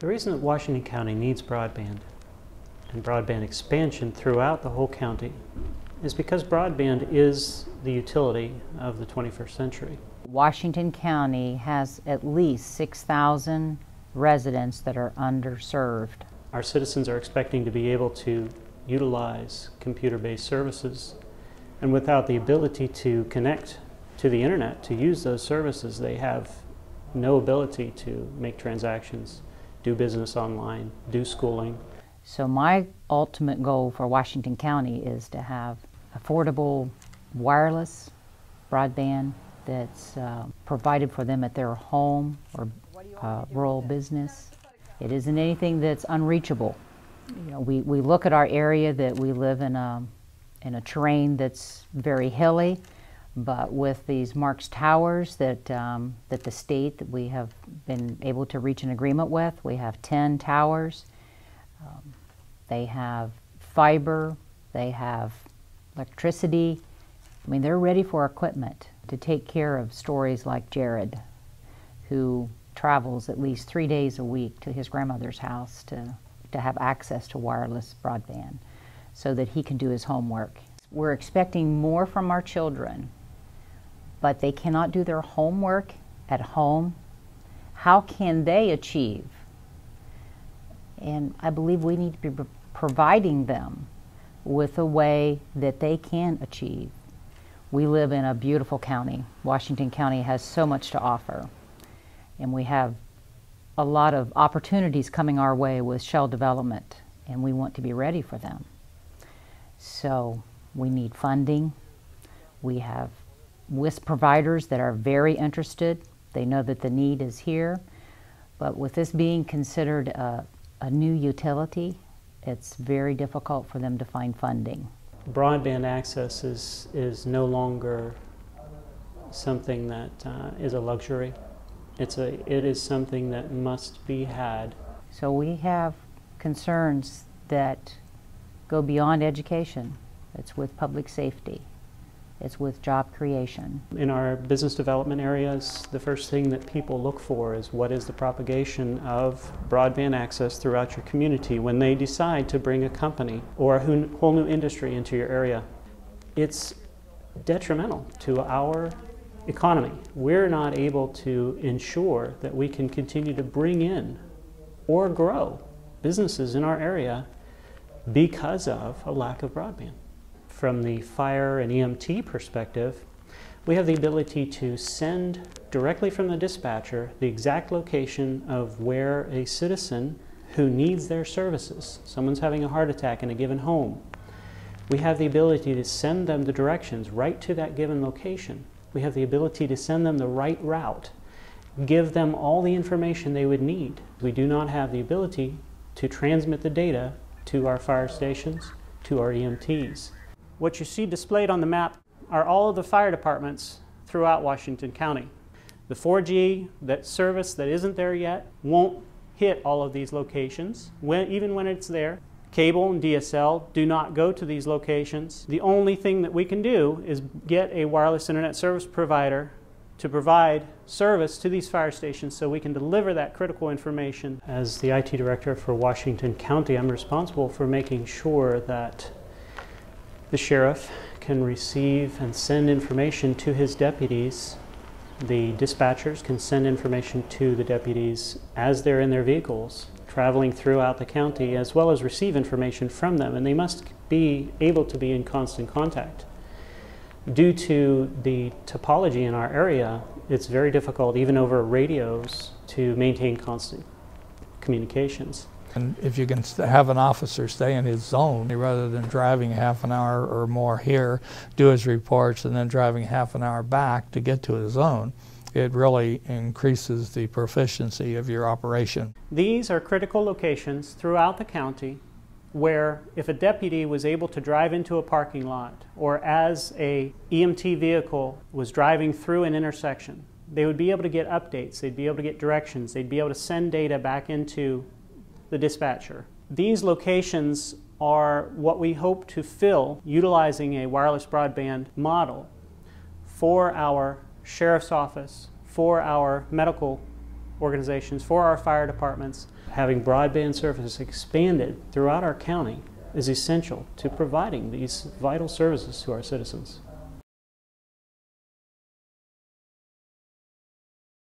The reason that Washington County needs broadband and broadband expansion throughout the whole county is because broadband is the utility of the 21st century. Washington County has at least 6,000 residents that are underserved. Our citizens are expecting to be able to utilize computer-based services, and without the ability to connect to the internet to use those services, they have no ability to make transactions, do business online, do schooling. So my ultimate goal for Washington County is to have affordable wireless broadband that's provided for them at their home or rural business. It isn't anything that's unreachable. You know, we look at our area that we live in a terrain that's very hilly, but with these Marks towers that the state that we have been able to reach an agreement with, we have 10 towers. They have fiber, they have electricity. I mean, they're ready for equipment to take care of stories like Jared, who travels at least 3 days a week to his grandmother's house to have access to wireless broadband so that he can do his homework. We're expecting more from our children, but they cannot do their homework at home. How can they achieve? And I believe we need to be providing them with a way that they can achieve. We live in a beautiful county. Washington County has so much to offer, and we have a lot of opportunities coming our way with shell development, and we want to be ready for them. So we need funding. We have WISP providers that are very interested. They know that the need is here, but with this being considered a new utility, it's very difficult for them to find funding. Broadband access is no longer something that is a luxury. It is something that must be had. So we have concerns that go beyond education. It's with public safety. It's with job creation. In our business development areas, the first thing that people look for is what is the propagation of broadband access throughout your community when they decide to bring a company or a whole new industry into your area. It's detrimental to our economy. We're not able to ensure that we can continue to bring in or grow businesses in our area because of a lack of broadband. From the fire and EMT perspective, we have the ability to send directly from the dispatcher the exact location of where a citizen who needs their services, someone's having a heart attack in a given home, we have the ability to send them the directions right to that given location. We have the ability to send them the right route, give them all the information they would need. We do not have the ability to transmit the data to our fire stations, to our EMTs. What you see displayed on the map are all of the fire departments throughout Washington County. The 4G service that isn't there yet won't hit all of these locations, even when it's there. Cable and DSL do not go to these locations. The only thing that we can do is get a wireless internet service provider to provide service to these fire stations so we can deliver that critical information. As the IT director for Washington County, I'm responsible for making sure that the sheriff can receive and send information to his deputies. The dispatchers can send information to the deputies as they're in their vehicles, traveling throughout the county, as well as receive information from them, and they must be able to be in constant contact. Due to the topology in our area, it's very difficult, even over radios, to maintain constant communications. And if you can have an officer stay in his zone rather than driving half an hour or more here, do his reports, and then driving half an hour back to get to his zone, it really increases the proficiency of your operation. These are critical locations throughout the county where if a deputy was able to drive into a parking lot or as a EMT vehicle was driving through an intersection, they would be able to get updates, they'd be able to get directions, they'd be able to send data back into the dispatcher. These locations are what we hope to fill utilizing a wireless broadband model for our sheriff's office, for our medical organizations, for our fire departments. Having broadband services expanded throughout our county is essential to providing these vital services to our citizens.